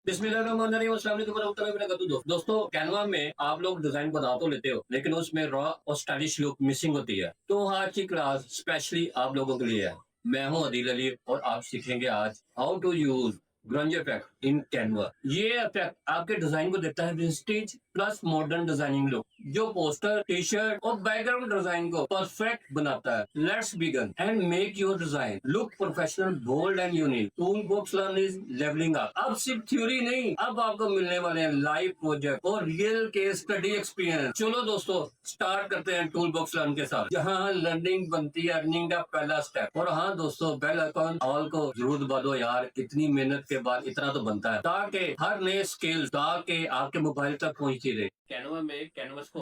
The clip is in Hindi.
बिस्मिल्लाहिर्रहमानिर्रहीम, अस्सलाम वालेकुम warahmatullahi wabarakatuh। दोस्तों, कैनवा में आप लोग डिजाइन बना तो लेते हो, लेकिन उसमें रॉ और स्टाइलिश लुक मिसिंग होती है। तो आज की क्लास स्पेशली आप लोगों के लिए है। मैं हूं अदील अली और आप सीखेंगे आज how to use grunge effect in Canva. ये इफेक्ट आपके डिजाइन को देता है vintage plus modern designing look, जो पोस्टर, टी शर्ट और बैकग्राउंड डिजाइन को परफेक्ट बनाता है। Let's begin and make your design look professional, bold and unique. Tool box learn is levelling up. अब सिर्फ थ्योरी नहीं, अब आपको मिलने वाले हैं लाइव प्रोजेक्ट और रियल केस स्टडी एक्सपीरियंस। चलो दोस्तों, स्टार्ट करते हैं टूल बॉक्स लर्न के साथ, जहां लर्निंग बनती है अर्निंग का पहला स्टेप। और हाँ दोस्तों, बेल आइकॉन ऑल को जरूर दबा दो यार, इतनी मेहनत के बाद इतना तो बनता है, ताकि हर नए स्किल ताकि आपके मोबाइल तक पहुंचती रहे। कैनवा में कैनवस को